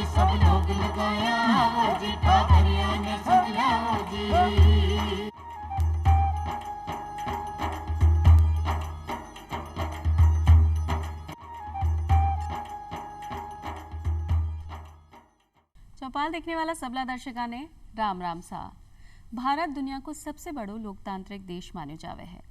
जी सब लोग लगाया वो जी, ठाकरिया ने सुन वो जी। चौपाल देखने वाला सबला दर्शका ने राम राम सा। भारत दुनिया को सबसे बड़ो लोकतांत्रिक देश मानो जावे है।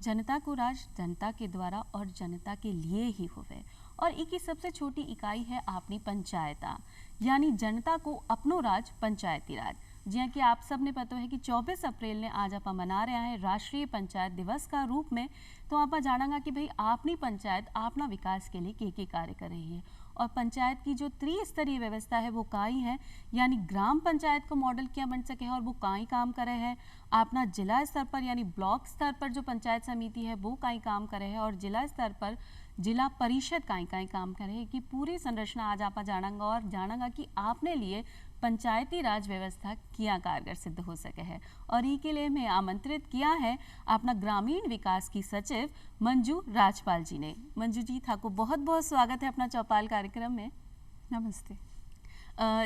जनता को राज जनता के द्वारा और जनता के लिए ही होवे और एक ही सबसे छोटी इकाई है अपनी पंचायता, यानी जनता को अपनो राज पंचायती राज। जिया कि आप सब ने पता है कि 24 अप्रैल ने आज आप मना रहे हैं राष्ट्रीय पंचायत दिवस का रूप में। तो आप जानेंगे कि भाई अपनी पंचायत अपना विकास के लिए के कार्य कर रही है और पंचायत की जो त्रिस्तरीय व्यवस्था है वो काई है, यानी ग्राम पंचायत को मॉडल क्या बन सके है और वो काई काम करे है। अपना जिला स्तर पर यानी ब्लॉक स्तर पर जो पंचायत समिति है वो काई काम करे है और जिला स्तर पर जिला परिषद काई काम करे है कि पूरी संरचना आज आप जानेंगे और जानेंगे कि आपने लिए पंचायती राज व्यवस्था किया कारगर सिद्ध हो सके है। और ई के लिए मैं आमंत्रित किया है अपना ग्रामीण विकास की सचिव मंजू राजपाल जी ने। मंजू जी था को बहुत बहुत स्वागत है अपना चौपाल कार्यक्रम में। नमस्ते।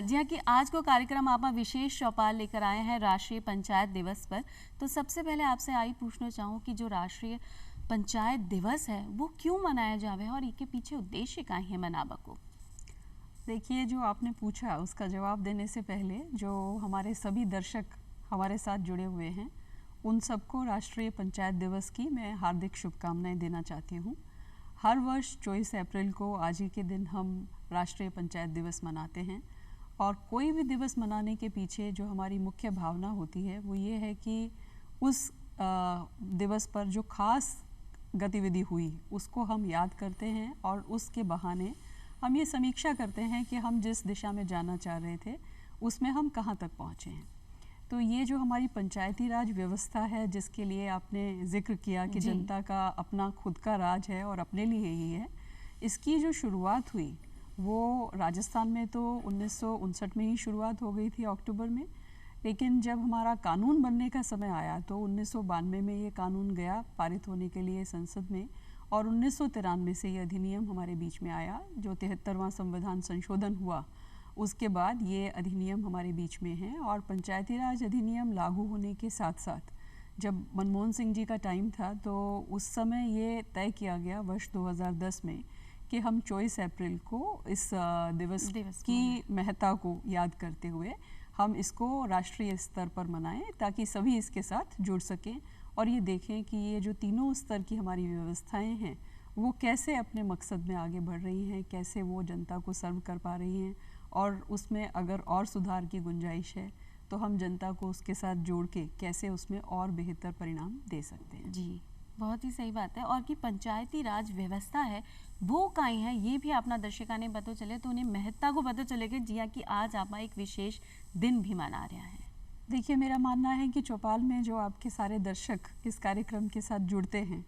जी हाँ कि आज को कार्यक्रम आप विशेष चौपाल लेकर आए हैं राष्ट्रीय पंचायत दिवस पर। तो सबसे पहले आपसे आई पूछना चाहूँ कि जो राष्ट्रीय पंचायत दिवस है वो क्यों मनाया जावे और इसके पीछे उद्देश्य क्या है मनावा को? देखिए, जो आपने पूछा उसका जवाब देने से पहले जो हमारे सभी दर्शक हमारे साथ जुड़े हुए हैं उन सबको राष्ट्रीय पंचायत दिवस की मैं हार्दिक शुभकामनाएं देना चाहती हूँ। हर वर्ष 24 अप्रैल को आज ही के दिन हम राष्ट्रीय पंचायत दिवस मनाते हैं और कोई भी दिवस मनाने के पीछे जो हमारी मुख्य भावना होती है वो ये है कि उस दिवस पर जो खास गतिविधि हुई उसको हम याद करते हैं और उसके बहाने हम ये समीक्षा करते हैं कि हम जिस दिशा में जाना चाह रहे थे उसमें हम कहाँ तक पहुँचे हैं। तो ये जो हमारी पंचायती राज व्यवस्था है जिसके लिए आपने जिक्र किया कि जनता का अपना खुद का राज है और अपने लिए ही है, इसकी जो शुरुआत हुई वो राजस्थान में तो 1959 में ही शुरुआत हो गई थी अक्टूबर में, लेकिन जब हमारा कानून बनने का समय आया तो 1992 में ये कानून गया पारित होने के लिए संसद में और 1993 से ये अधिनियम हमारे बीच में आया। जो 73वां संविधान संशोधन हुआ उसके बाद ये अधिनियम हमारे बीच में है और पंचायती राज अधिनियम लागू होने के साथ साथ जब मनमोहन सिंह जी का टाइम था तो उस समय ये तय किया गया वर्ष 2010 में कि हम 24 अप्रैल को इस दिवस की महत्ता को याद करते हुए हम इसको राष्ट्रीय स्तर पर मनाएं ताकि सभी इसके साथ जुड़ सकें और ये देखें कि ये जो तीनों स्तर की हमारी व्यवस्थाएं हैं वो कैसे अपने मकसद में आगे बढ़ रही हैं, कैसे वो जनता को सर्व कर पा रही हैं और उसमें अगर और सुधार की गुंजाइश है तो हम जनता को उसके साथ जोड़ के कैसे उसमें और बेहतर परिणाम दे सकते हैं। जी, बहुत ही सही बात है। और कि पंचायती राज व्यवस्था है वो काई है ये भी अपना दर्शका ने पता चले तो उन्हें महत्ता को पता चलेगा जिया कि आज आप एक विशेष दिन भी मना रहे हैं। देखिए, मेरा मानना है कि चौपाल में जो आपके सारे दर्शक इस कार्यक्रम के साथ जुड़ते हैं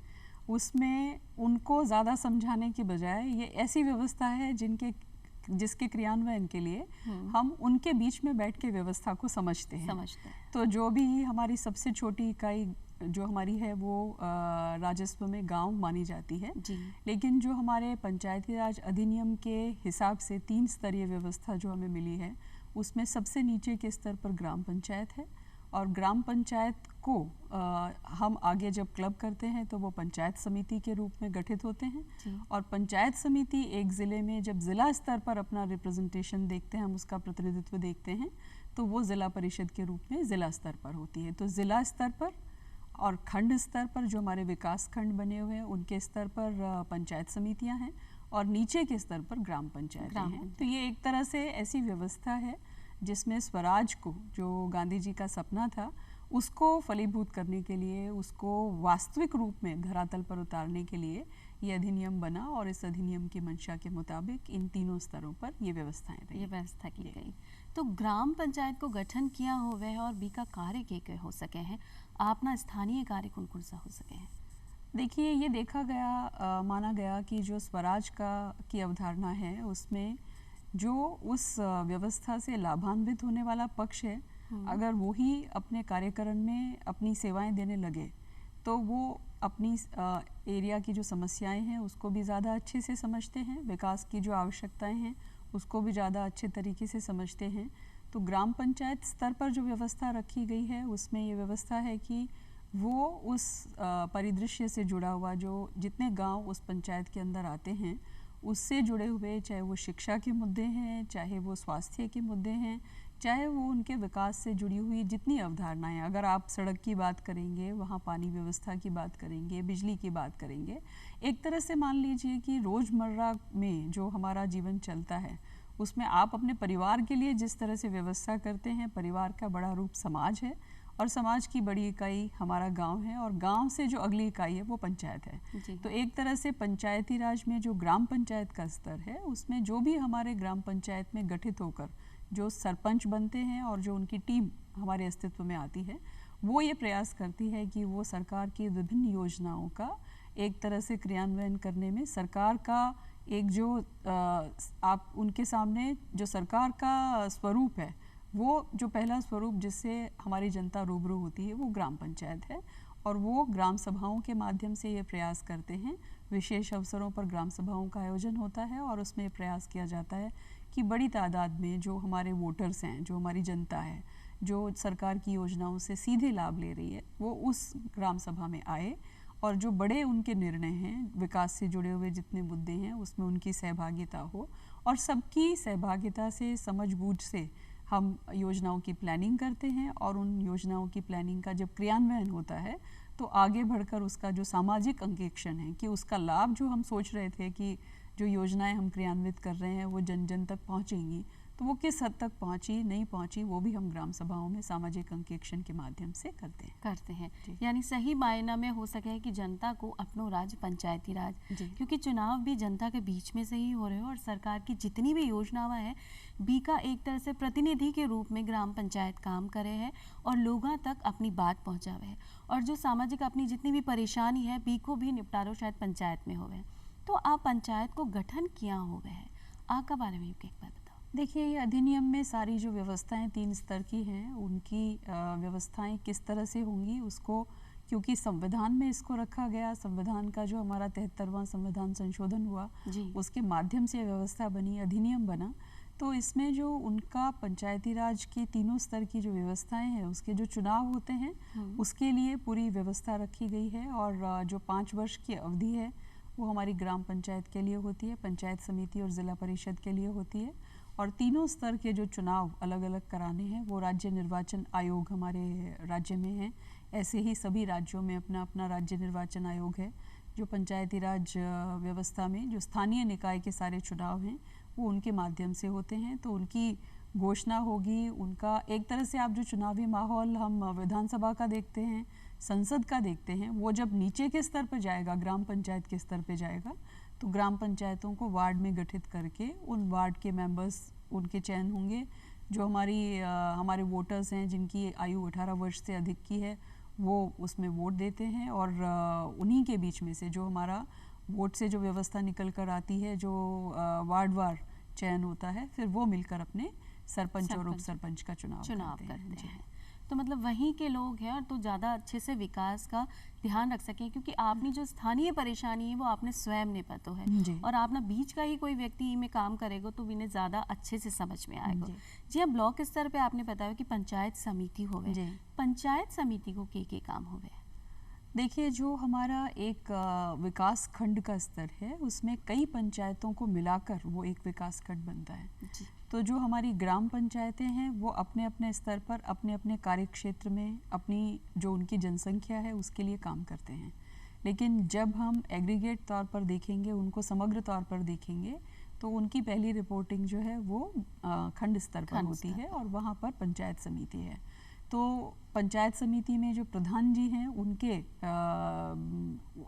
उसमें उनको ज़्यादा समझाने की बजाय ये ऐसी व्यवस्था है जिसके क्रियान्वयन के लिए हम उनके बीच में बैठ के व्यवस्था को समझते हैं। तो जो भी हमारी सबसे छोटी इकाई जो हमारी है वो राजस्व में गांव मानी जाती है, लेकिन जो हमारे पंचायती राज अधिनियम के हिसाब से 3 स्तरीय व्यवस्था जो हमें मिली है उसमें सबसे नीचे के स्तर पर ग्राम पंचायत है और ग्राम पंचायत को हम आगे जब क्लब करते हैं तो वो पंचायत समिति के रूप में गठित होते हैं और पंचायत समिति एक ज़िले में जब ज़िला स्तर पर अपना रिप्रेजेंटेशन देखते हैं, हम उसका प्रतिनिधित्व देखते हैं तो वो ज़िला परिषद के रूप में ज़िला स्तर पर होती है। तो ज़िला स्तर पर और खंड स्तर पर जो हमारे विकास खंड बने हुए हैं उनके स्तर पर पंचायत समितियां हैं और नीचे के स्तर पर ग्राम पंचायतें हैं। तो ये एक तरह से ऐसी व्यवस्था है जिसमें स्वराज को, जो गांधी जी का सपना था, उसको फलीभूत करने के लिए, उसको वास्तविक रूप में धरातल पर उतारने के लिए ये अधिनियम बना और इस अधिनियम की मंशा के मुताबिक इन तीनों स्तरों पर ये व्यवस्थाएं रही। ये व्यवस्था की गई। तो ग्राम पंचायत को गठन किया हुआ है और बीका कार्य के हो सके हैं, अपना स्थानीय कार्य कौन कौन सा हो सके हैं? देखिए, ये देखा गया माना गया कि जो स्वराज की अवधारणा है उसमें जो उस व्यवस्था से लाभान्वित होने वाला पक्ष है अगर वो ही अपने कार्यकरण में अपनी सेवाएं देने लगे तो वो अपनी एरिया की जो समस्याएं हैं उसको भी ज़्यादा अच्छे से समझते हैं, विकास की जो आवश्यकताएं हैं उसको भी ज़्यादा अच्छे तरीके से समझते हैं, तो ग्राम पंचायत स्तर पर जो व्यवस्था रखी गई है उसमें ये व्यवस्था है कि वो उस परिदृश्य से जुड़ा हुआ जो जितने गांव उस पंचायत के अंदर आते हैं उससे जुड़े हुए, चाहे वो शिक्षा के मुद्दे हैं, चाहे वो स्वास्थ्य के मुद्दे हैं, चाहे वो उनके विकास से जुड़ी हुई जितनी अवधारणाएं, अगर आप सड़क की बात करेंगे, वहाँ पानी व्यवस्था की बात करेंगे, बिजली की बात करेंगे, एक तरह से मान लीजिए कि रोज़मर्रा में जो हमारा जीवन चलता है उसमें आप अपने परिवार के लिए जिस तरह से व्यवस्था करते हैं, परिवार का बड़ा रूप समाज है और समाज की बड़ी इकाई हमारा गांव है और गांव से जो अगली इकाई है वो पंचायत है। तो एक तरह से पंचायती राज में जो ग्राम पंचायत का स्तर है उसमें जो भी हमारे ग्राम पंचायत में गठित होकर जो सरपंच बनते हैं और जो उनकी टीम हमारे अस्तित्व में आती है, वो ये प्रयास करती है कि वो सरकार की विभिन्न योजनाओं का एक तरह से क्रियान्वयन करने में सरकार का एक जो आप उनके सामने जो सरकार का स्वरूप है, वो जो पहला स्वरूप जिससे हमारी जनता रूबरू होती है वो ग्राम पंचायत है और वो ग्राम सभाओं के माध्यम से ये प्रयास करते हैं। विशेष अवसरों पर ग्राम सभाओं का आयोजन होता है और उसमें प्रयास किया जाता है कि बड़ी तादाद में जो हमारे वोटर्स हैं, जो हमारी जनता है, जो सरकार की योजनाओं से सीधे लाभ ले रही है, वो उस ग्राम सभा में आए और जो बड़े उनके निर्णय हैं, विकास से जुड़े हुए जितने मुद्दे हैं उसमें उनकी सहभागिता हो और सबकी सहभागिता से, समझ बूझ से हम योजनाओं की प्लानिंग करते हैं और उन योजनाओं की प्लानिंग का जब क्रियान्वयन होता है तो आगे बढ़कर उसका जो सामाजिक अंकेक्षण है कि उसका लाभ जो हम सोच रहे थे कि जो योजनाएं हम क्रियान्वित कर रहे हैं वो जन जन तक पहुंचेंगी, तो वो किस हद तक पहुंची, नहीं पहुंची, वो भी हम ग्राम सभाओं में सामाजिक अंकेक्षण के माध्यम से करते हैं। यानी सही मायना में हो सके कि जनता को अपनो राज पंचायती राज, क्योंकि चुनाव भी जनता के बीच में से ही हो रहे हो और सरकार की जितनी भी योजनाएं हैं बी का एक तरह से प्रतिनिधि के रूप में ग्राम पंचायत काम करे है और लोगों तक अपनी बात पहुंचावे है और जो सामाजिक अपनी जितनी भी परेशानी है बी को भी निपटारो शायद पंचायत में होवे। तो आप पंचायत को गठन किया होवे है, आपका बारे में एक बात बताओ। देखिए, ये अधिनियम में सारी जो व्यवस्थाएं 3 स्तर की हैं, उनकी व्यवस्थाएं किस तरह से होंगी उसको, क्योंकि संविधान में इसको रखा गया, संविधान का जो हमारा 73वां संविधान संशोधन हुआ उसके माध्यम से व्यवस्था बनी, अधिनियम बना, तो इसमें जो उनका पंचायती राज के 3 स्तर की जो व्यवस्थाएं हैं उसके जो चुनाव होते हैं उसके लिए पूरी व्यवस्था रखी गई है और जो 5 वर्ष की अवधि है वो हमारी ग्राम पंचायत के लिए होती है, पंचायत समिति और ज़िला परिषद के लिए होती है और 3 स्तर के जो चुनाव अलग अलग कराने हैं वो राज्य निर्वाचन आयोग हमारे राज्य में है। ऐसे ही सभी राज्यों में अपना अपना राज्य निर्वाचन आयोग है। जो पंचायती राज व्यवस्था में जो स्थानीय निकाय के सारे चुनाव हैं वो उनके माध्यम से होते हैं, तो उनकी घोषणा होगी। उनका एक तरह से आप जो चुनावी माहौल हम विधानसभा का देखते हैं, संसद का देखते हैं, वो जब नीचे के स्तर पर जाएगा, ग्राम पंचायत के स्तर पर जाएगा, तो ग्राम पंचायतों को वार्ड में गठित करके उन वार्ड के मेंबर्स उनके चयन होंगे। जो हमारे वोटर्स हैं जिनकी आयु 18 वर्ष से अधिक की है वो उसमें वोट देते हैं और उन्हीं के बीच में से जो हमारा वोट से जो व्यवस्था निकल कर आती है, जो वार्डवार चयन होता है, फिर वो मिलकर अपने सरपंच और उप सरपंच का चुनाव करते हैं। तो मतलब वहीं के लोग हैं और तो ज़्यादा अच्छे से विकास का ध्यान रख सकें, क्योंकि आपने जो स्थानीय परेशानी है वो आपने स्वयं निपटो है और आपने बीच का ही कोई व्यक्ति में काम करेगा तो इन्हें ज़्यादा अच्छे से समझ में आएगा। जी हाँ, ब्लॉक स्तर पे आपने बताया कि पंचायत समिति होवे, पंचायत समिति को के काम होवे? देखिए, जो हमारा एक विकास खंड का स्तर है उसमें कई पंचायतों को मिलाकर वो एक विकास खंड बनता है। तो जो हमारी ग्राम पंचायतें हैं वो अपने अपने स्तर पर अपने अपने कार्यक्षेत्र में अपनी जो उनकी जनसंख्या है उसके लिए काम करते हैं, लेकिन जब हम एग्रीगेट तौर पर देखेंगे, उनको समग्र तौर पर देखेंगे, तो उनकी पहली रिपोर्टिंग जो है वो खंड स्तर पर होती है और वहाँ पर पंचायत समिति है। तो पंचायत समिति में जो प्रधान जी हैं उनके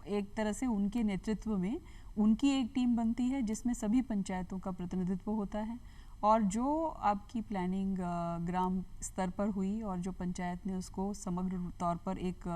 एक तरह से उनके नेतृत्व में उनकी एक टीम बनती है जिसमें सभी पंचायतों का प्रतिनिधित्व होता है और जो आपकी प्लानिंग ग्राम स्तर पर हुई और जो पंचायत ने उसको समग्र तौर पर एक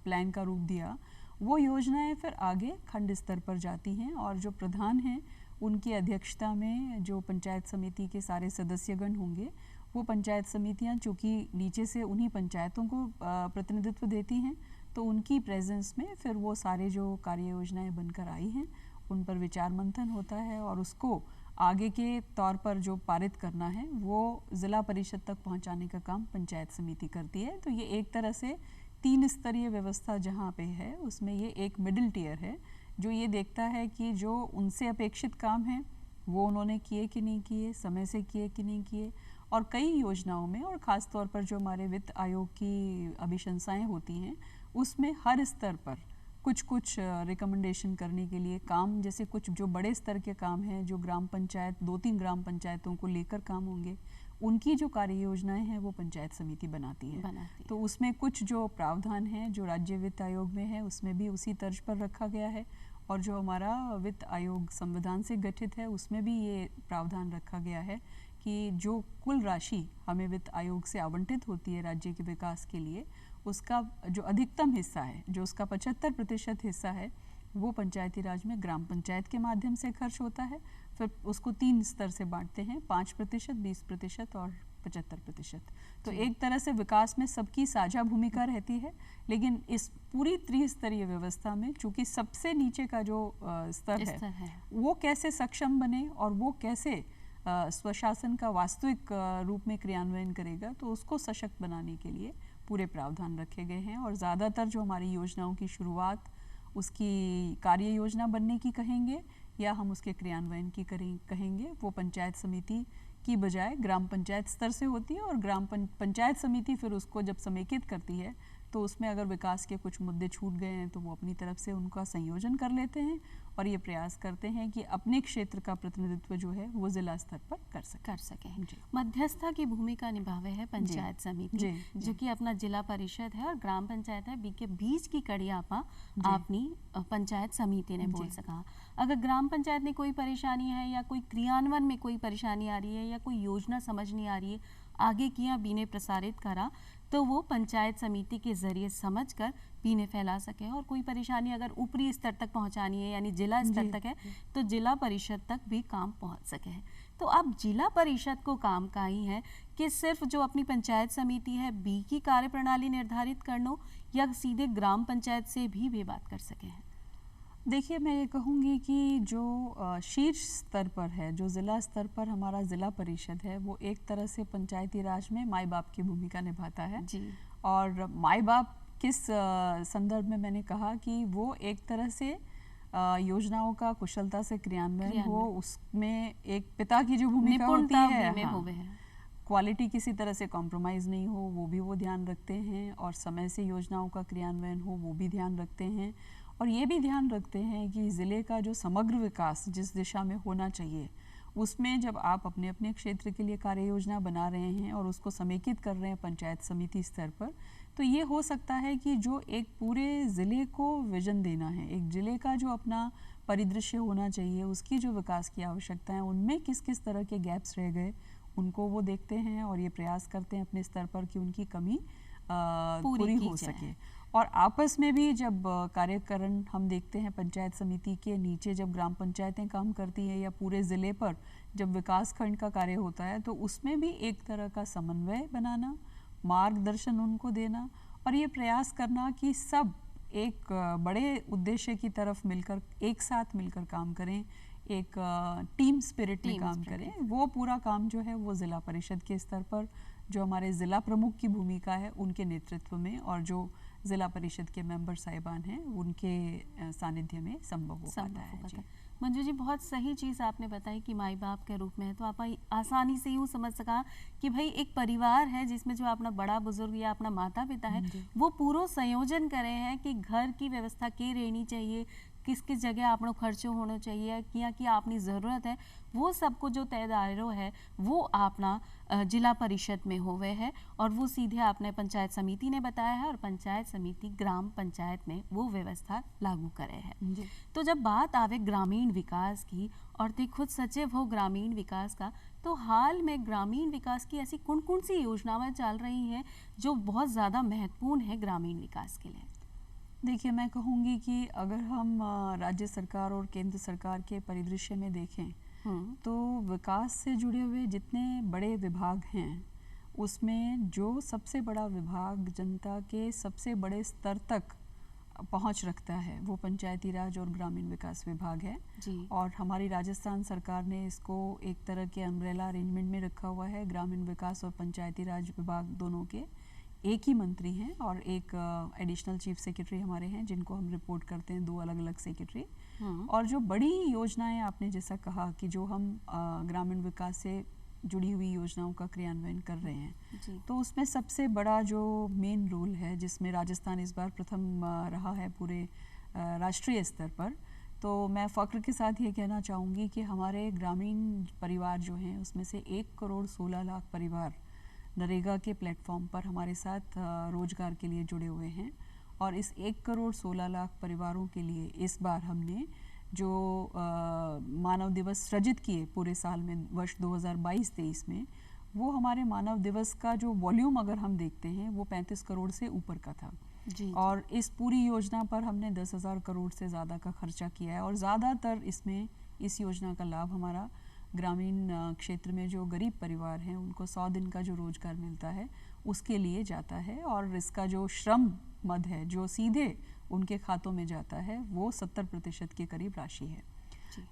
प्लान का रूप दिया, वो योजनाएं फिर आगे खंड स्तर पर जाती हैं और जो प्रधान हैं उनकी अध्यक्षता में जो पंचायत समिति के सारे सदस्यगण होंगे, वो पंचायत समितियां चूँकि नीचे से उन्हीं पंचायतों को प्रतिनिधित्व देती हैं, तो उनकी प्रेजेंस में फिर वो सारे जो कार्य योजनाएं बनकर आई हैं उन पर विचार मंथन होता है और उसको आगे के तौर पर जो पारित करना है वो ज़िला परिषद तक पहुंचाने का काम पंचायत समिति करती है। तो ये एक तरह से 3 स्तरीय व्यवस्था जहाँ पे है उसमें ये एक मिडिल टियर है जो ये देखता है कि जो उनसे अपेक्षित काम है वो उन्होंने किए कि नहीं किए, समय से किए कि नहीं किए। और कई योजनाओं में और ख़ास तौर पर जो हमारे वित्त आयोग की अभिशंसाएँ होती हैं उसमें हर स्तर पर कुछ रिकमेंडेशन करने के लिए काम, जैसे कुछ जो बड़े स्तर के काम हैं जो ग्राम पंचायत 2-3 ग्राम पंचायतों को लेकर काम होंगे उनकी जो कार्य योजनाएं हैं वो पंचायत समिति बनाती है। तो उसमें कुछ जो प्रावधान हैं जो राज्य वित्त आयोग में है उसमें भी उसी तर्ज पर रखा गया है और जो हमारा वित्त आयोग संविधान से गठित है उसमें भी ये प्रावधान रखा गया है कि जो कुल राशि हमें वित्त आयोग से आवंटित होती है राज्य के विकास के लिए उसका जो अधिकतम हिस्सा है, जो उसका 75% हिस्सा है वो पंचायती राज में ग्राम पंचायत के माध्यम से खर्च होता है। फिर उसको 3 स्तर से बांटते हैं, 5%, 20% और 75%। तो एक तरह से विकास में सबकी साझा भूमिका रहती है, लेकिन इस पूरी त्रिस्तरीय व्यवस्था में चूंकि सबसे नीचे का जो स्तर है वो कैसे सक्षम बने और वो कैसे स्वशासन का वास्तविक रूप में क्रियान्वयन करेगा, तो उसको सशक्त बनाने के लिए पूरे प्रावधान रखे गए हैं। और ज़्यादातर जो हमारी योजनाओं की शुरुआत उसकी कार्य योजना बनने की कहेंगे या हम उसके क्रियान्वयन की कहेंगे वो पंचायत समिति की बजाय ग्राम पंचायत स्तर से होती है और ग्राम पंचायत समिति फिर उसको जब समेकित करती है तो उसमें अगर विकास के कुछ मुद्दे छूट गए हैं तो वो अपनी तरफ से उनका संयोजन कर लेते हैं और ये प्रयास करते हैं कि अपने क्षेत्र का प्रतिनिधित्व जो है वो जिला स्तर पर कर सके। मध्यस्थता की भूमिका निभावे है पंचायत समिति जो कि अपना जिला परिषद है और ग्राम पंचायत है के बीच की कड़ी अपनी पंचायत समिति ने बोल सका। अगर ग्राम पंचायत में कोई परेशानी है या कोई क्रियान्वयन में कोई परेशानी आ रही है या कोई योजना समझ नहीं आ रही है आगे किया बीने प्रसारित करा तो वो पंचायत समिति के जरिए समझकर बीने फैला सके और कोई परेशानी अगर ऊपरी स्तर तक पहुंचानी है यानी जिला स्तर तक है तो जिला परिषद तक भी काम पहुंच सके। तो अब जिला परिषद को काम का ही है कि सिर्फ जो अपनी पंचायत समिति है बी की कार्यप्रणाली निर्धारित करनो या सीधे ग्राम पंचायत से भी बात कर सके हैं। देखिए मैं ये कहूँगी कि जो शीर्ष स्तर पर है, जो ज़िला स्तर पर हमारा ज़िला परिषद है वो एक तरह से पंचायती राज में माई बाप की भूमिका निभाता है जी। और माई बाप किस संदर्भ में मैंने कहा कि वो एक तरह से योजनाओं का कुशलता से क्रियान्वयन हो उसमें एक पिता की जो भूमिका होती है क्वालिटी किसी तरह से कॉम्प्रोमाइज़ नहीं हो वो ध्यान रखते हैं और समय से योजनाओं का क्रियान्वयन हो वो भी ध्यान रखते हैं और ये भी ध्यान रखते हैं कि ज़िले का जो समग्र विकास जिस दिशा में होना चाहिए उसमें जब आप अपने अपने क्षेत्र के लिए कार्य योजना बना रहे हैं और उसको समेकित कर रहे हैं पंचायत समिति स्तर पर तो ये हो सकता है कि जो एक पूरे ज़िले को विजन देना है, एक ज़िले का जो अपना परिदृश्य होना चाहिए उसकी जो विकास की आवश्यकता है उनमें किस किस तरह के गैप्स रह गए उनको वो देखते हैं और ये प्रयास करते हैं अपने स्तर पर कि उनकी कमी पूरी हो सके। और आपस में भी जब कार्यकरण हम देखते हैं पंचायत समिति के नीचे जब ग्राम पंचायतें काम करती हैं या पूरे ज़िले पर जब विकास खंड का कार्य होता है तो उसमें भी एक तरह का समन्वय बनाना, मार्गदर्शन उनको देना और ये प्रयास करना कि सब एक बड़े उद्देश्य की तरफ मिलकर एक साथ मिलकर काम करें, एक टीम स्पिरिट में काम करें। वो पूरा काम जो है वो ज़िला परिषद के स्तर पर जो हमारे ज़िला प्रमुख की भूमिका है उनके नेतृत्व में और जो ज़िला परिषद के मेंबर साहिबान हैं उनके सानिध्य में संभव हो पाता है। मंजू जी बहुत सही चीज़ आपने बताई कि माई बाप के रूप में है तो आप आसानी से यूँ समझ सका कि भाई एक परिवार है जिसमें जो अपना बड़ा बुजुर्ग या अपना माता पिता है वो पूरा संयोजन करे हैं कि घर की व्यवस्था के रहनी चाहिए, किस किस जगह आपनो खर्चो होना चाहिए कि आपनी ज़रूरत है वो सबको जो तय दायरो है वो अपना जिला परिषद में होवे है और वो सीधे आपने पंचायत समिति ने बताया है और पंचायत समिति ग्राम पंचायत में वो व्यवस्था लागू करे है। तो जब बात आवे ग्रामीण विकास की और ते खुद सचिव हो ग्रामीण विकास का तो हाल में ग्रामीण विकास की ऐसी कौन कौन सी योजनाएं चल रही हैं जो बहुत ज़्यादा महत्वपूर्ण है ग्रामीण विकास के लिए? देखिए मैं कहूँगी कि अगर हम राज्य सरकार और केंद्र सरकार के परिदृश्य में देखें तो विकास से जुड़े हुए जितने बड़े विभाग हैं उसमें जो सबसे बड़ा विभाग जनता के सबसे बड़े स्तर तक पहुंच रखता है वो पंचायती राज और ग्रामीण विकास विभाग है। जी। और हमारी राजस्थान सरकार ने इसको एक तरह के अम्ब्रेला अरेंजमेंट में रखा हुआ है। ग्रामीण विकास और पंचायती राज विभाग दोनों के एक ही मंत्री हैं और एक एडिशनल चीफ सेक्रेटरी हमारे हैं जिनको हम रिपोर्ट करते हैं, 2 अलग अलग सेक्रेटरी। और जो बड़ी योजनाएं आपने जैसा कहा कि जो हम ग्रामीण विकास से जुड़ी हुई योजनाओं का क्रियान्वयन कर रहे हैं, जी। तो उसमें सबसे बड़ा जो मेन रोल है जिसमें राजस्थान इस बार प्रथम रहा है पूरे राष्ट्रीय स्तर पर, तो मैं फ़ख्र के साथ ये कहना चाहूँगी कि हमारे ग्रामीण परिवार जो हैं उसमें से 1 करोड़ 16 लाख परिवार नरेगा के प्लेटफॉर्म पर हमारे साथ रोजगार के लिए जुड़े हुए हैं। और इस 1 करोड़ 16 लाख परिवारों के लिए इस बार हमने जो मानव दिवस सृजित किए पूरे साल में वर्ष 2022-23 में, वो हमारे मानव दिवस का जो वॉल्यूम अगर हम देखते हैं वो 35 करोड़ से ऊपर का था। जी। और इस पूरी योजना पर हमने 10,000 करोड़ से ज़्यादा का खर्चा किया है। और ज़्यादातर इसमें इस योजना का लाभ हमारा ग्रामीण क्षेत्र में जो गरीब परिवार हैं उनको 100 दिन का जो रोजगार मिलता है उसके लिए जाता है। और इसका जो श्रम मद है जो सीधे उनके खातों में जाता है वो 70% के करीब राशि है।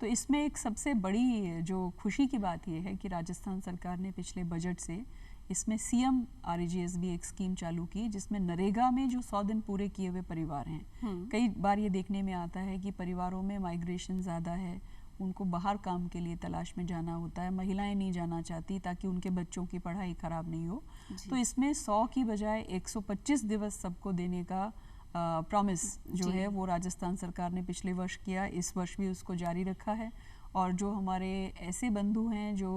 तो इसमें एक सबसे बड़ी जो खुशी की बात ये है कि राजस्थान सरकार ने पिछले बजट से इसमें CM RGS भी एक स्कीम चालू की जिसमें नरेगा में जो 100 दिन पूरे किए हुए परिवार हैं, कई बार ये देखने में आता है कि परिवारों में माइग्रेशन ज़्यादा है, उनको बाहर काम के लिए तलाश में जाना होता है, महिलाएं नहीं जाना चाहती ताकि उनके बच्चों की पढ़ाई खराब नहीं हो। तो इसमें 100 की बजाय 125 दिवस सबको देने का प्रॉमिस जो है वो राजस्थान सरकार ने पिछले वर्ष किया, इस वर्ष भी उसको जारी रखा है। और जो हमारे ऐसे बंधु हैं जो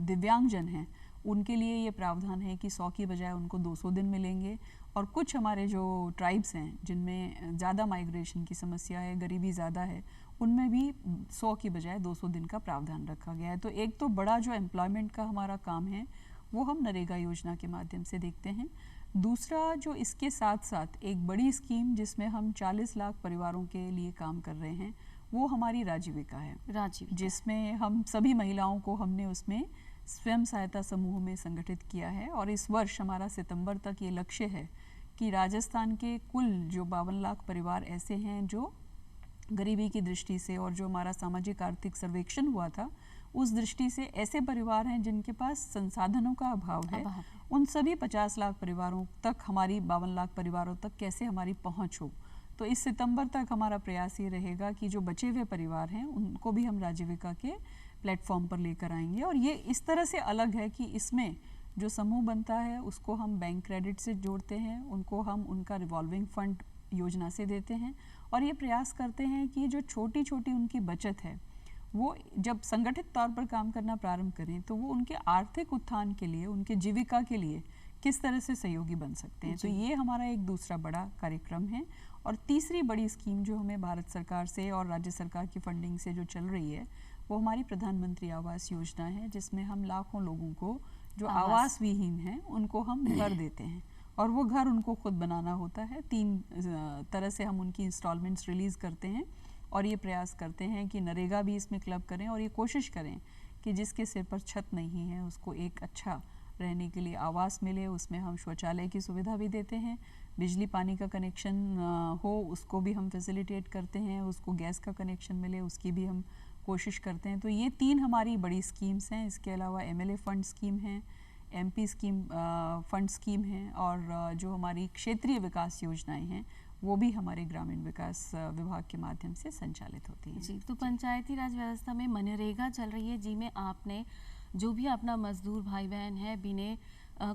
दिव्यांगजन हैं उनके लिए ये प्रावधान है कि 100 की बजाय उनको 200 दिन मिलेंगे। और कुछ हमारे जो ट्राइब्स हैं जिनमें ज़्यादा माइग्रेशन की समस्या है, गरीबी ज़्यादा है, उनमें भी 100 की बजाय 200 दिन का प्रावधान रखा गया है। तो एक तो बड़ा जो एम्प्लॉयमेंट का हमारा काम है वो हम नरेगा योजना के माध्यम से देखते हैं। दूसरा जो इसके साथ साथ एक बड़ी स्कीम जिसमें हम 40 लाख परिवारों के लिए काम कर रहे हैं वो हमारी राजीविका है, जिसमें हम सभी महिलाओं को हमने उसमें स्वयं सहायता समूह में संगठित किया है। और इस वर्ष हमारा सितंबर तक ये लक्ष्य है कि राजस्थान के कुल जो 52 लाख परिवार ऐसे हैं जो गरीबी की दृष्टि से और जो हमारा सामाजिक आर्थिक सर्वेक्षण हुआ था उस दृष्टि से ऐसे परिवार हैं जिनके पास संसाधनों का अभाव है, उन सभी 50 लाख परिवारों तक, हमारी 52 लाख परिवारों तक कैसे हमारी पहुंच हो। तो इस सितंबर तक हमारा प्रयास ये रहेगा कि जो बचे हुए परिवार हैं उनको भी हम राजीविका के प्लेटफॉर्म पर लेकर आएंगे। और ये इस तरह से अलग है कि इसमें जो समूह बनता है उसको हम बैंक क्रेडिट से जोड़ते हैं, उनको हम उनका रिवॉल्विंग फंड योजना से देते हैं और ये प्रयास करते हैं कि जो छोटी छोटी उनकी बचत है वो जब संगठित तौर पर काम करना प्रारंभ करें तो वो उनके आर्थिक उत्थान के लिए, उनके जीविका के लिए किस तरह से सहयोगी बन सकते हैं। तो ये हमारा एक दूसरा बड़ा कार्यक्रम है। और तीसरी बड़ी स्कीम जो हमें भारत सरकार से और राज्य सरकार की फंडिंग से जो चल रही है वो हमारी प्रधानमंत्री आवास योजना है, जिसमें हम लाखों लोगों को जो आवास विहीन हैं उनको हम घर देते हैं और वो घर उनको खुद बनाना होता है। 3 तरह से हम उनकी इंस्टॉलमेंट्स रिलीज़ करते हैं और ये प्रयास करते हैं कि नरेगा भी इसमें क्लब करें और ये कोशिश करें कि जिसके सिर पर छत नहीं है उसको एक अच्छा रहने के लिए आवास मिले। उसमें हम शौचालय की सुविधा भी देते हैं, बिजली पानी का कनेक्शन हो उसको भी हम फैसिलिटेट करते हैं, उसको गैस का कनेक्शन मिले उसकी भी हम कोशिश करते हैं। तो ये 3 हमारी बड़ी स्कीम्स हैं। इसके अलावा MLA फंड स्कीम है, MP स्कीम फंड स्कीम है और जो हमारी क्षेत्रीय विकास योजनाएं हैं वो भी हमारे ग्रामीण विकास विभाग के माध्यम से संचालित होती हैं। जी, तो पंचायती राज व्यवस्था में मनरेगा चल रही है जिसमें आपने जो भी अपना मजदूर भाई बहन है बिने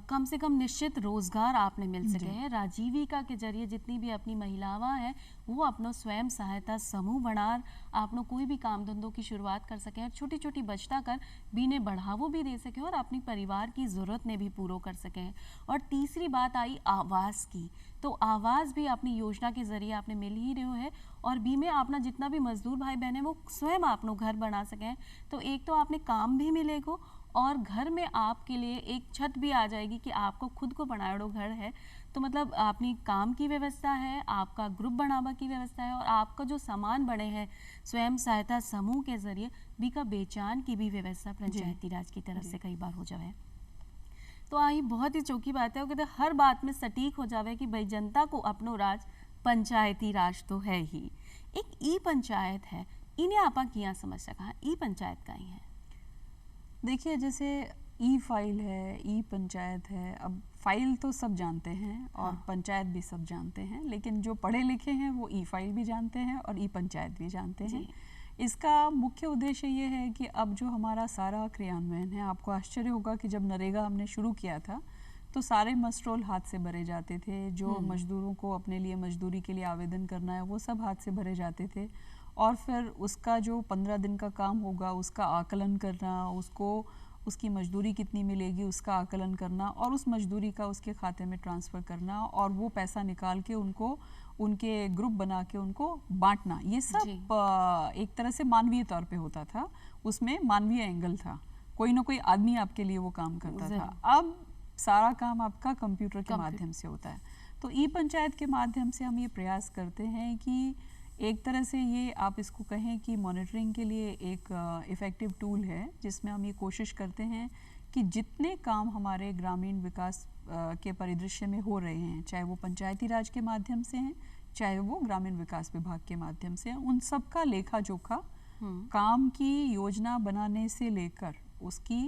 कम से कम निश्चित रोजगार आपने मिल सके हैं। राजीविका के जरिए जितनी भी अपनी महिलावां हैं वो अपनो स्वयं सहायता समूह बनार आपनो कोई भी काम धंधों की शुरुआत कर सकें और छोटी छोटी बचता कर बीने बढ़ावो भी दे सकें और अपनी परिवार की ज़रूरत ने भी पूरा कर सकें। और तीसरी बात आई आवास की, तो आवास भी अपनी योजना के जरिए आपने मिल ही रहे है और बी में अपना जितना भी मजदूर भाई बहन है वो स्वयं अपनो घर बना सकें। तो एक तो आपने काम भी मिलेगा और घर में आपके लिए एक छत भी आ जाएगी कि आपको खुद को बनाएड़ो घर है। तो मतलब अपनी काम की व्यवस्था है, आपका ग्रुप बनावा की व्यवस्था है और आपका जो सामान बने हैं स्वयं सहायता समूह के जरिए बी का बेचान की भी व्यवस्था पंचायती राज की तरफ से कई बार हो जाए। तो आई बहुत ही चौकी बात है कि हर बात में सटीक हो जावे कि भाई जनता को अपनो राज पंचायती राज तो है ही, एक ई पंचायत है, इन्हें आपा किया समझ सका ई पंचायत का ही है। देखिए, जैसे ई फाइल है, ई पंचायत है, अब फाइल तो सब जानते हैं और हाँ। पंचायत भी सब जानते हैं, लेकिन जो पढ़े लिखे हैं वो ई फाइल भी जानते हैं और ई पंचायत भी जानते हैं। जी। इसका मुख्य उद्देश्य ये है कि अब जो हमारा सारा क्रियान्वयन है, आपको आश्चर्य होगा कि जब नरेगा हमने शुरू किया था तो सारे मस्ट्रोल हाथ से भरे जाते थे, जो मजदूरों को अपने लिए मजदूरी के लिए आवेदन करना है वो सब हाथ से भरे जाते थे, और फिर उसका जो 15 दिन का काम होगा उसका आकलन करना, उसको उसकी मजदूरी कितनी मिलेगी उसका आकलन करना, और उस मजदूरी का उसके खाते में ट्रांसफ़र करना, और वो पैसा निकाल के उनको उनके ग्रुप बना के उनको बांटना, ये सब एक तरह से मानवीय तौर पे होता था। उसमें मानवीय एंगल था, कोई ना कोई आदमी आपके लिए वो काम करता था। अब सारा काम आपका कंप्यूटर के माध्यम से होता है। तो ई पंचायत के माध्यम से हम ये प्रयास करते हैं कि एक तरह से ये आप इसको कहें कि मॉनिटरिंग के लिए एक इफ़ेक्टिव टूल है, जिसमें हम ये कोशिश करते हैं कि जितने काम हमारे ग्रामीण विकास के परिदृश्य में हो रहे हैं, चाहे वो पंचायती राज के माध्यम से हैं, चाहे वो ग्रामीण विकास विभाग के माध्यम से हैं, उन सब का लेखा जोखा काम की योजना बनाने से लेकर उसकी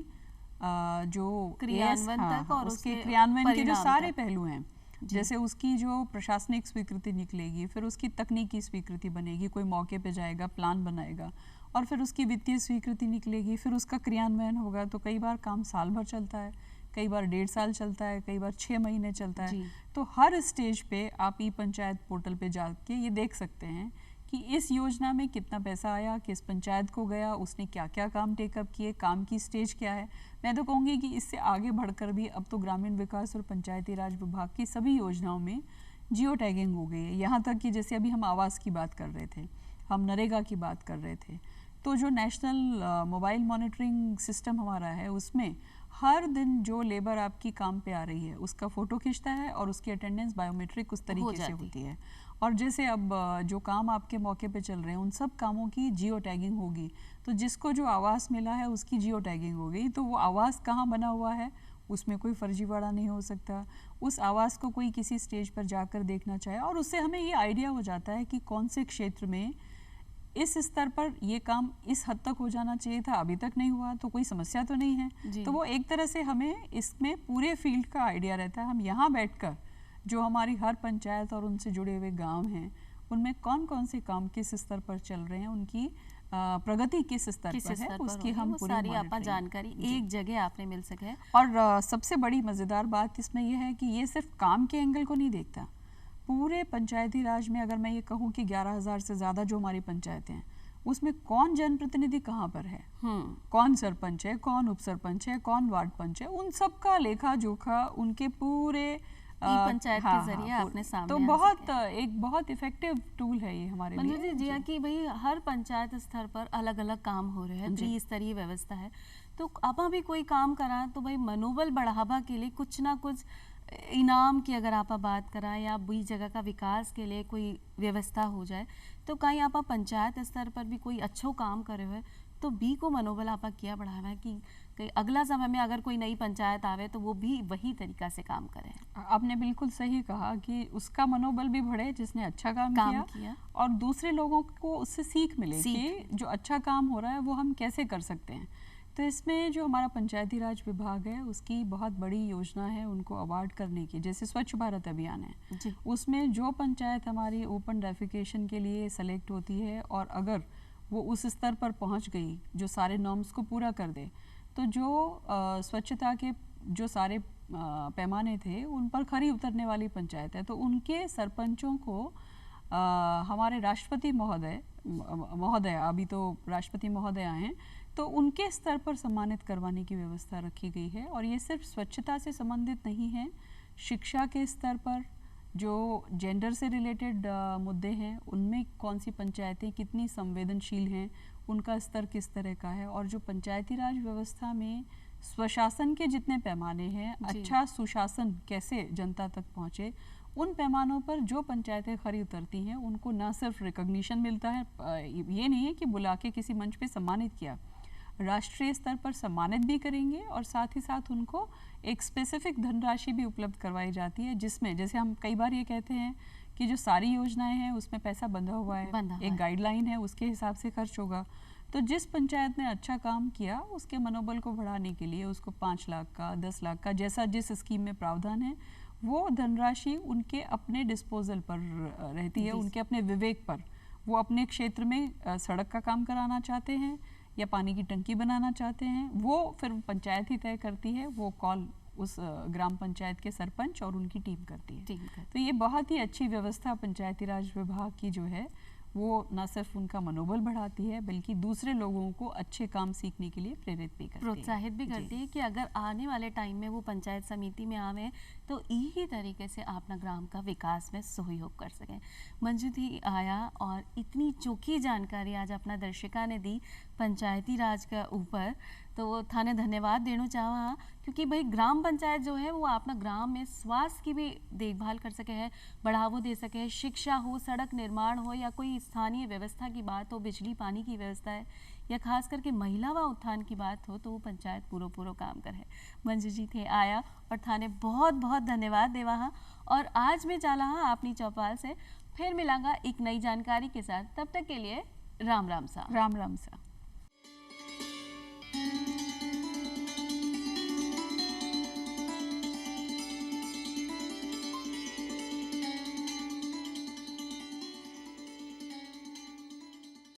जो क्रियान्वयन तक और उसके क्रियान्वयन के जो सारे तक। पहलू हैं, जैसे उसकी जो प्रशासनिक स्वीकृति निकलेगी, फिर उसकी तकनीकी स्वीकृति बनेगी, कोई मौके पे जाएगा प्लान बनाएगा, और फिर उसकी वित्तीय स्वीकृति निकलेगी, फिर उसका क्रियान्वयन होगा। तो कई बार काम साल भर चलता है, कई बार 1.5 साल चलता है, कई बार 6 महीने चलता है। तो हर स्टेज पे आप ई पंचायत पोर्टल पे जाके ये देख सकते हैं कि इस योजना में कितना पैसा आया, किस पंचायत को गया, उसने क्या क्या काम टेकअप किए, काम की स्टेज क्या है। मैं तो कहूँगी कि इससे आगे बढ़कर भी अब तो ग्रामीण विकास और पंचायती राज विभाग की सभी योजनाओं में जियो टैगिंग हो गई है। यहाँ तक कि जैसे अभी हम आवास की बात कर रहे थे, हम नरेगा की बात कर रहे थे, तो जो नेशनल मोबाइल मॉनिटरिंग सिस्टम हमारा है, उसमें हर दिन जो लेबर आपकी काम पे आ रही है उसका फ़ोटो खींचता है और उसकी अटेंडेंस बायोमेट्रिक उस तरीके से होती है। और जैसे अब जो काम आपके मौके पे चल रहे हैं उन सब कामों की जियो टैगिंग होगी। तो जिसको जो आवास मिला है उसकी जियो टैगिंग हो गई, तो वो आवास कहाँ बना हुआ है उसमें कोई फर्जीवाड़ा नहीं हो सकता। उस आवास को कोई किसी स्टेज पर जाकर देखना चाहे, और उससे हमें ये आइडिया हो जाता है कि कौन से क्षेत्र में इस स्तर पर ये काम इस हद तक हो जाना चाहिए था, अभी तक नहीं हुआ, तो कोई समस्या तो नहीं है। तो वो एक तरह से हमें इसमें पूरे फील्ड का आइडिया रहता है। हम यहाँ बैठकर जो हमारी हर पंचायत और उनसे जुड़े हुए गांव हैं, उनमें कौन कौन से काम किस स्तर पर चल रहे हैं, उनकी प्रगति किस स्तर पर है, उसकी हम पूरी सारी आपा जानकारी एक जगह आपने मिल सके। और सबसे बड़ी मज़ेदार बात इसमें यह है कि ये सिर्फ काम के एंगल को नहीं देखता। पूरे पंचायती राज में अगर मैं ये कहूँ कि 11,000 से ज़्यादा जो हमारी पंचायतें हैं, उसमें कौन जनप्रतिनिधि कहाँ पर है, कौन सरपंच है, कौन उप सरपंच है, कौन वार्ड पंच है, उन सब का लेखा जोखा उनके पूरे पंचायत के जरिए आपने सामने तो बहुत एक बहुत इफेक्टिव टूल है ये हमारे लिए। मंजू जी कि भाई हर पंचायत स्तर पर अलग अलग काम हो रहे हैं, त्रिस्तरीय व्यवस्था है, तो आप भी कोई काम करा तो भाई मनोबल बढ़ावा के लिए कुछ ना कुछ इनाम की अगर आप बात कराएं या बुई जगह का विकास के लिए कोई व्यवस्था हो जाए, तो कहीं आप पंचायत स्तर पर भी कोई अच्छो काम करे हुए तो भी को मनोबल आप किया बढ़ावा है कि अगला समय में अगर कोई नई पंचायत आवे तो वो भी वही तरीका से काम करे। आपने बिल्कुल सही कहा कि उसका मनोबल भी बढ़े जिसने अच्छा काम किया और दूसरे लोगों को उससे सीख मिले कि जो अच्छा काम हो रहा है वो हम कैसे कर सकते हैं। तो इसमें जो हमारा पंचायती राज विभाग है उसकी बहुत बड़ी योजना है उनको अवार्ड करने की। जैसे स्वच्छ भारत अभियान है, उसमें जो पंचायत हमारी ओपन डेफिकेशन के लिए सेलेक्ट होती है और अगर वो उस स्तर पर पहुंच गई जो सारे नॉर्म्स को पूरा कर दे, तो जो स्वच्छता के जो सारे पैमाने थे उन पर खरी उतरने वाली पंचायत है, तो उनके सरपंचों को हमारे राष्ट्रपति महोदय अभी तो राष्ट्रपति महोदय आए हैं, तो उनके स्तर पर सम्मानित करवाने की व्यवस्था रखी गई है। और ये सिर्फ स्वच्छता से संबंधित नहीं है, शिक्षा के स्तर पर जो जेंडर से रिलेटेड मुद्दे हैं उनमें कौन सी पंचायतें कितनी संवेदनशील हैं, उनका स्तर किस तरह का है, और जो पंचायती राज व्यवस्था में स्वशासन के जितने पैमाने हैं, अच्छा सुशासन कैसे जनता तक पहुँचे, उन पैमानों पर जो पंचायतें खरी उतरती हैं उनको न सिर्फ रिकॉग्निशन मिलता है, ये नहीं है कि बुला के किसी मंच पे सम्मानित किया, राष्ट्रीय स्तर पर सम्मानित भी करेंगे और साथ ही साथ उनको एक स्पेसिफिक धनराशि भी उपलब्ध करवाई जाती है, जिसमें जैसे हम कई बार ये कहते हैं कि जो सारी योजनाएं हैं उसमें पैसा बंधा हुआ है, बंधा हुआ एक है। गाइडलाइन है, उसके हिसाब से खर्च होगा। तो जिस पंचायत ने अच्छा काम किया उसके मनोबल को बढ़ाने के लिए उसको 5 लाख का, 10 लाख का, जैसा जिस स्कीम में प्रावधान है, वो धनराशि उनके अपने डिस्पोजल पर रहती है, जी। उनके अपने विवेक पर। वो अपने क्षेत्र में सड़क का काम कराना चाहते हैं या पानी की टंकी बनाना चाहते हैं, वो फिर पंचायत ही तय करती है। वो कॉल उस ग्राम पंचायत के सरपंच और उनकी टीम करती है। ठीक है। तो ये बहुत ही अच्छी व्यवस्था पंचायती राज विभाग की जो है वो न सिर्फ उनका मनोबल बढ़ाती है बल्कि दूसरे लोगों को अच्छे काम सीखने के लिए प्रेरित भी करती है, प्रोत्साहित भी जी। करती है कि अगर आने वाले टाइम में वो पंचायत समिति में आवे तो यही तरीके से अपना ग्राम का विकास में सहयोग कर सकें। मंजू दी आया और इतनी चोखी जानकारी आज अपना दर्शका ने दी पंचायती राज का ऊपर, तो वो थाने धन्यवाद देना चाहवा, क्योंकि भाई ग्राम पंचायत जो है वो अपना ग्राम में स्वास्थ्य की भी देखभाल कर सके है, बढ़ावा दे सके है, शिक्षा हो, सड़क निर्माण हो या कोई स्थानीय व्यवस्था की बात हो, बिजली पानी की व्यवस्था है या खास करके महिला व उत्थान की बात हो, तो वो पंचायत पूरा काम कर है। मंजू जी थे आया और थाने बहुत बहुत धन्यवाद देवा हाँ। और आज मैं चला हाँ अपनी चौपाल से फिर मिलांगा एक नई जानकारी के साथ, तब तक के लिए राम राम सा। राम राम सा।